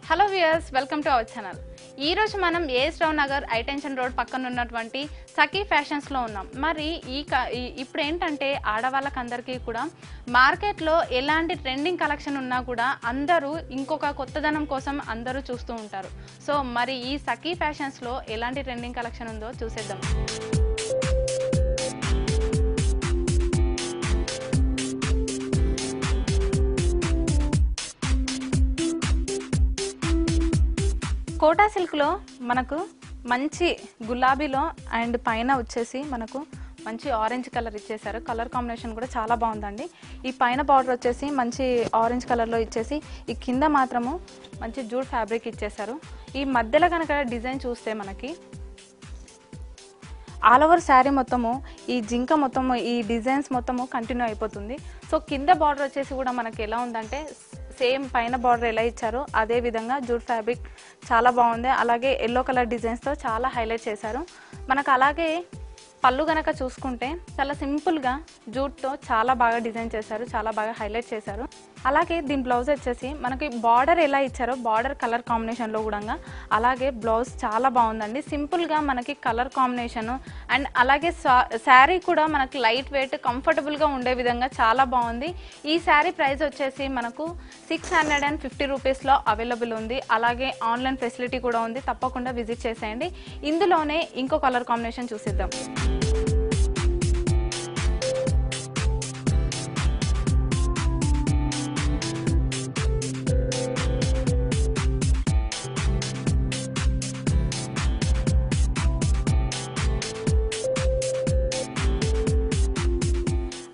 Hello viewers, welcome to our channel. ఈ రోజు మనం ఏఎస్ రావు నగర్ ఐటెన్షన్ రోడ్ పక్కన ఉన్నటువంటి సఖీ ఫ్యాషన్స్లో ఉన్నాం. మరి ఇప్పుడు ఏంటంటే ఆడవాళ్ళకందరికీ కూడా మార్కెట్లో ఎలాంటి ట్రెండింగ్ కలెక్షన్ ఉన్నా కూడా అందరూ ఇంకొక కొత్తదనం కోసం అందరూ చూస్తూ ఉంటారు. సో మరి ఈ సఖీ ఫ్యాషన్స్లో ఎలాంటి ట్రెండింగ్ కలెక్షన్ ఉందో చూసేద్దాం. కోటా సిల్క్లో మనకు మంచి గులాబీలో అండ్ పైన వచ్చేసి మనకు మంచి ఆరెంజ్ కలర్ ఇచ్చేసారు. కలర్ కాంబినేషన్ కూడా చాలా బాగుందండి. ఈ పైన బార్డర్ వచ్చేసి మంచి ఆరెంజ్ కలర్లో ఇచ్చేసి ఈ కింద మాత్రము మంచి జూట్ ఫ్యాబ్రిక్ ఇచ్చేసారు. ఈ మధ్యలో కనుక డిజైన్ చూస్తే మనకి ఆల్ ఓవర్ శారీ మొత్తము ఈ జింక మొత్తము ఈ డిజైన్స్ మొత్తము కంటిన్యూ అయిపోతుంది. సో కింద బార్డర్ వచ్చేసి కూడా మనకి ఎలా ఉందంటే సేమ్ పైన బార్డర్ ఎలా ఇచ్చారో అదే విధంగా జూట్ ఫ్యాబ్రిక్ చాలా బాగుంది. అలాగే ఎల్లో కలర్ డిజైన్స్తో చాలా హైలైట్ చేశారు. మనకు అలాగే పళ్ళు గనక చూసుకుంటే చాలా సింపుల్గా జూట్తో చాలా బాగా డిజైన్ చేశారు, చాలా బాగా హైలైట్ చేశారు. అలాగే దీని బ్లౌజ్ వచ్చేసి మనకి బార్డర్ ఎలా ఇచ్చారో బార్డర్ కలర్ కాంబినేషన్లో కూడా అలాగే బ్లౌజ్ చాలా బాగుందండి. సింపుల్గా మనకి కలర్ కాంబినేషను అండ్ అలాగే శారీ కూడా మనకి లైట్ వెయిట్ కంఫర్టబుల్గా ఉండే విధంగా చాలా బాగుంది. ఈ శారీ ప్రైస్ వచ్చేసి మనకు 650 రూపీస్లో అవైలబుల్ ఉంది. అలాగే ఆన్లైన్ ఫెసిలిటీ కూడా ఉంది, తప్పకుండా విజిట్ చేసేయండి. ఇందులోనే ఇంకో కలర్ కాంబినేషన్ చూసిద్దాం.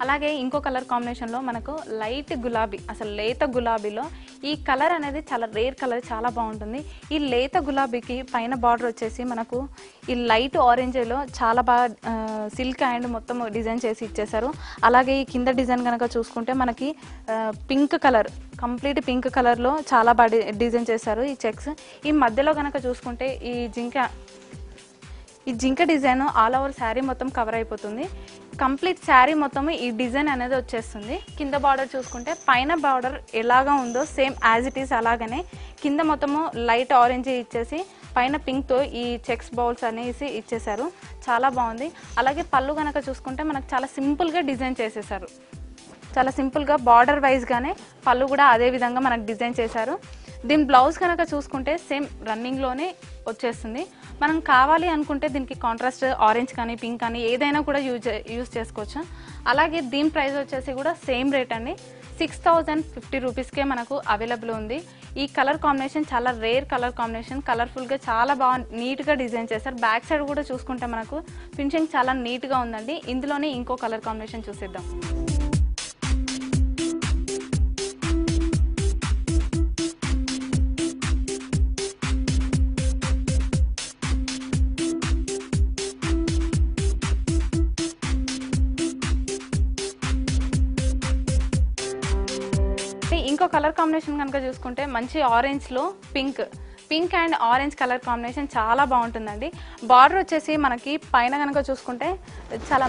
అలాగే ఇంకో కలర్ కాంబినేషన్లో మనకు లైట్ గులాబీ, అసలు లేత గులాబీలో ఈ కలర్ అనేది చాలా రేర్ కలర్, చాలా బాగుంటుంది. ఈ లేత గులాబీకి పైన బార్డర్ వచ్చేసి మనకు ఈ లైట్ ఆరెంజ్లో చాలా బాగా సిల్క్ అండ్ మొత్తం డిజైన్ చేసి ఇచ్చేసారు. అలాగే ఈ కింద డిజైన్ కనుక చూసుకుంటే మనకి పింక్ కలర్, కంప్లీట్ పింక్ కలర్లో చాలా బాగా డిజైన్ చేశారు ఈ చెక్స్. ఈ మధ్యలో కనుక చూసుకుంటే ఈ జింక డిజైన్ ఆల్ ఓవర్ శారీ మొత్తం కవర్ అయిపోతుంది. కంప్లీట్ శారీ మొత్తం ఈ డిజైన్ అనేది వచ్చేస్తుంది. కింద బార్డర్ చూసుకుంటే పైన బార్డర్ ఎలాగా ఉందో సేమ్ యాజ్ ఇట్ ఈస్ అలాగనే కింద మొత్తము లైట్ ఆరెంజ్ ఇచ్చేసి పైన పింక్తో ఈ చెక్స్ బౌల్స్ అనేసి ఇచ్చేసారు, చాలా బాగుంది. అలాగే పళ్ళు కనుక చూసుకుంటే మనకు చాలా సింపుల్గా డిజైన్ చేసేసారు. చాలా సింపుల్గా బార్డర్ వైజ్గానే పళ్ళు కూడా అదే విధంగా మనకు డిజైన్ చేశారు. దీని బ్లౌజ్ కనుక చూసుకుంటే సేమ్ రన్నింగ్లోనే వచ్చేస్తుంది. మనం కావాలి అనుకుంటే దీనికి కాంట్రాస్ట్ ఆరెంజ్ కానీ పింక్ కానీ ఏదైనా కూడా యూజ్ చేసుకోవచ్చు. అలాగే దీని ప్రైస్ వచ్చేసి కూడా సేమ్ రేట్ అండి, 6050 రూపీస్కే మనకు అవైలబుల్ ఉంది. ఈ కలర్ కాంబినేషన్ చాలా రేర్ కలర్ కాంబినేషన్, కలర్ఫుల్గా చాలా బాగా నీట్గా డిజైన్ చేశారు. బ్యాక్ సైడ్ కూడా చూసుకుంటే మనకు ఫినిషింగ్ చాలా నీట్గా ఉందండి. ఇందులోనే ఇంకో కలర్ కాంబినేషన్ చూసేద్దాం. ఇంకో కలర్ కాంబినేషన్ కనుక చూసుకుంటే మంచి ఆరెంజ్లో pink and orange colour combination చాలా బాగుంటుందండి. బార్డర్ వచ్చేసి మనకి పైన కనుక చూసుకుంటే చాలా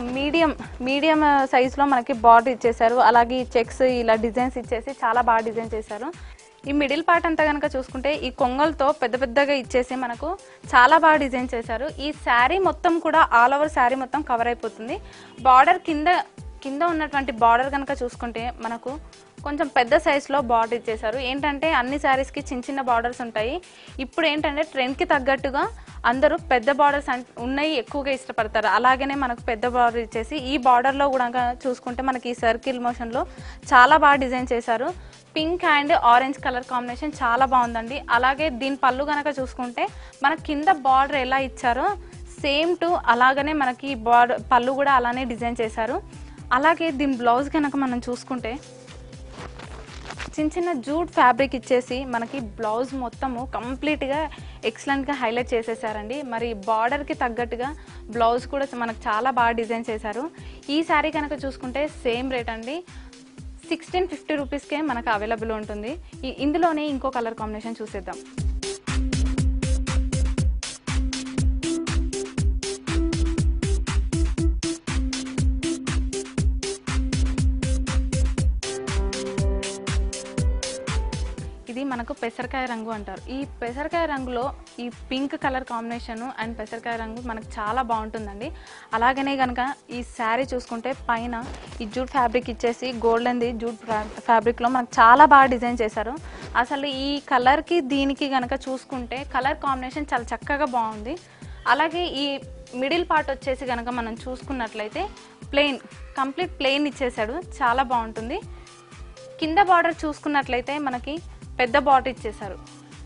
మీడియం సైజులో మనకి బార్డర్ ఇచ్చేసారు. అలాగే ఈ చెక్స్ ఇలా డిజైన్స్ ఇచ్చేసి చాలా బాగా డిజైన్ చేశారు. ఈ మిడిల్ పార్ట్ అంతా కనుక చూసుకుంటే ఈ కొంగలతో పెద్దగా ఇచ్చేసి మనకు చాలా బాగా డిజైన్ చేశారు. ఈ శారీ మొత్తం కూడా ఆల్ ఓవర్ శారీ మొత్తం కవర్ అయిపోతుంది. బార్డర్ కింద ఉన్నటువంటి బార్డర్ కనుక చూసుకుంటే మనకు కొంచెం పెద్ద సైజులో బార్డర్ ఇచ్చేసారు. ఏంటంటే అన్ని శారీస్కి చిన్న బార్డర్స్ ఉంటాయి. ఇప్పుడు ఏంటంటే ట్రెండ్కి తగ్గట్టుగా అందరూ పెద్ద బార్డర్స్ ఉన్నాయి ఎక్కువగా ఇష్టపడతారు. అలాగనే మనకు పెద్ద బార్డర్ ఇచ్చేసి ఈ బార్డర్లో కూడా చూసుకుంటే మనకి ఈ సర్కిల్ మోషన్లో చాలా బాగా డిజైన్ చేశారు. Pink and orange colour combination చాలా బాగుందండి. అలాగే దీని పళ్ళు కనుక చూసుకుంటే మన కింద బార్డర్ ఎలా ఇచ్చారో సేమ్ టు అలాగనే మనకి బార్డర్ పళ్ళు కూడా అలానే డిజైన్ చేశారు. అలాగే దీని బ్లౌజ్ కనుక మనం చూసుకుంటే చిన్న జూట్ ఫ్యాబ్రిక్ ఇచ్చేసి మనకి బ్లౌజ్ మొత్తము కంప్లీట్గా ఎక్సలెంట్గా హైలైట్ చేసేసారండి. మరి బార్డర్కి తగ్గట్టుగా బ్లౌజ్ కూడా మనకు చాలా బాగా డిజైన్ చేశారు. ఈ శారీ కనుక చూసుకుంటే సేమ్ రేట్ అండి, 1650 రూపీస్కే మనకు అవైలబుల్ ఉంటుంది. ఇందులోనే ఇంకో కలర్ కాంబినేషన్ చూసేద్దాం. ఇది మనకు పెసరకాయ రంగు అంటారు. ఈ పెసరకాయ రంగులో ఈ పింక్ కలర్ కాంబినేషన్ అండ్ పెసరకాయ రంగు మనకు చాలా బాగుంటుందండి. అలాగనే కనుక ఈ శారీ చూసుకుంటే పైన ఈ జూట్ ఫ్యాబ్రిక్ ఇచ్చేసి గోల్డెన్ది జూట్ ఫ్యాబ్రిక్లో మనకు చాలా బాగా డిజైన్ చేశారు. అసలు ఈ కలర్కి దీనికి కనుక చూసుకుంటే కలర్ కాంబినేషన్ చాలా చక్కగా బాగుంది. అలాగే ఈ మిడిల్ పార్ట్ వచ్చేసి కనుక మనం చూసుకున్నట్లయితే ప్లెయిన్, కంప్లీట్ ప్లెయిన్ ఇచ్చేసాడు, చాలా బాగుంటుంది. కింద బార్డర్ చూసుకున్నట్లయితే మనకి పెద్ద బార్డర్ ఇచ్చేసారు.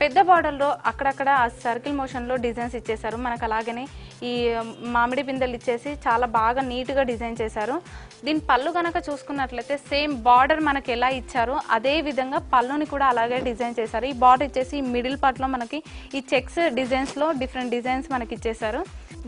పెద్ద బార్డర్లో అక్కడక్కడ సర్కిల్ మోషన్లో డిజైన్స్ ఇచ్చేసారు మనకు. అలాగనే ఈ మామిడి పిందెలు ఇచ్చేసి చాలా బాగా నీట్గా డిజైన్ చేశారు. దీని పళ్ళు కనుక చూసుకున్నట్లయితే సేమ్ బార్డర్ మనకి ఎలా ఇచ్చారో అదే విధంగా పళ్ళుని కూడా అలాగే డిజైన్ చేశారు. ఈ బార్డర్ ఇచ్చేసి మిడిల్ పార్ట్లో మనకి ఈ చెక్స్ డిజైన్స్లో డిఫరెంట్ డిజైన్స్ మనకి ఇచ్చేసారు.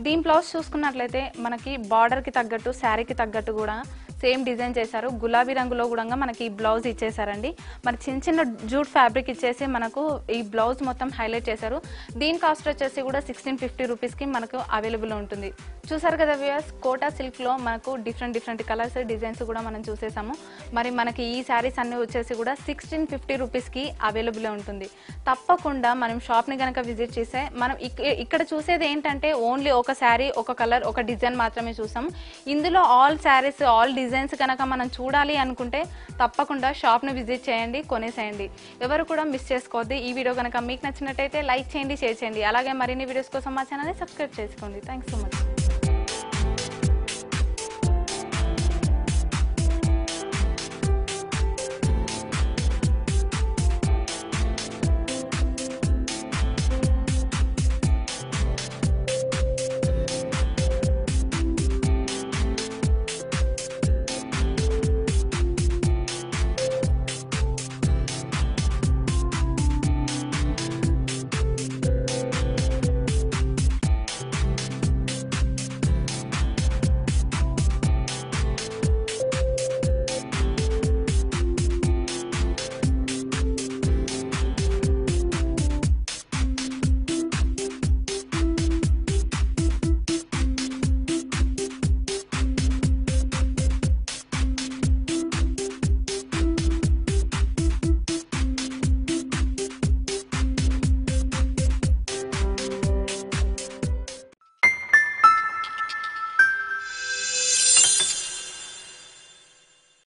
దీని బ్లౌజ్ చూసుకున్నట్లయితే మనకి బార్డర్కి తగ్గట్టు శారీకి తగ్గట్టు కూడా సేమ్ డిజైన్ చేశారు. గులాబీ రంగులో కూడా మనకి ఈ బ్లౌజ్ ఇచ్చేసారండి. మరి చిన్న చిన్న జూట్ ఫ్యాబ్రిక్ ఇచ్చేసి మనకు ఈ బ్లౌజ్ మొత్తం హైలైట్ చేశారు. దీని కాస్ట్ వచ్చేసి కూడా 1650 రూపీస్కి మనకు అవైలబుల్ ఉంటుంది. చూసారు కదా వ్యూయర్స్, కోటా సిల్క్లో మనకు డిఫరెంట్ కలర్స్ డిజైన్స్ కూడా మనం చూసేసాము. మరి మనకి ఈ శారీస్ అన్నీ వచ్చేసి కూడా 1650 రూపీస్కి అవైలబుల్ ఉంటుంది. తప్పకుండా మనం షాప్ని కనుక విజిట్ చేస్తే మనం ఇక్కడ చూసేది ఏంటంటే ఓన్లీ ఒక శారీ, ఒక కలర్, ఒక డిజైన్ మాత్రమే చూసాం. ఇందులో ఆల్ శారీస్, ఆల్ డిజైన్స్ కనుక మనం చూడాలి అనుకుంటే తప్పకుండా షాప్ని విజిట్ చేయండి, కొనేసేయండి. ఎవరు కూడా మిస్ చేసుకోవద్దు. ఈ వీడియో కనుక మీకు నచ్చినట్టయితే లైక్ చేయండి, షేర్ చేయండి. అలాగే మరిన్ని వీడియోస్ కోసం మా ఛానల్ని సబ్స్క్రైబ్ చేసుకోండి. Thanks so much.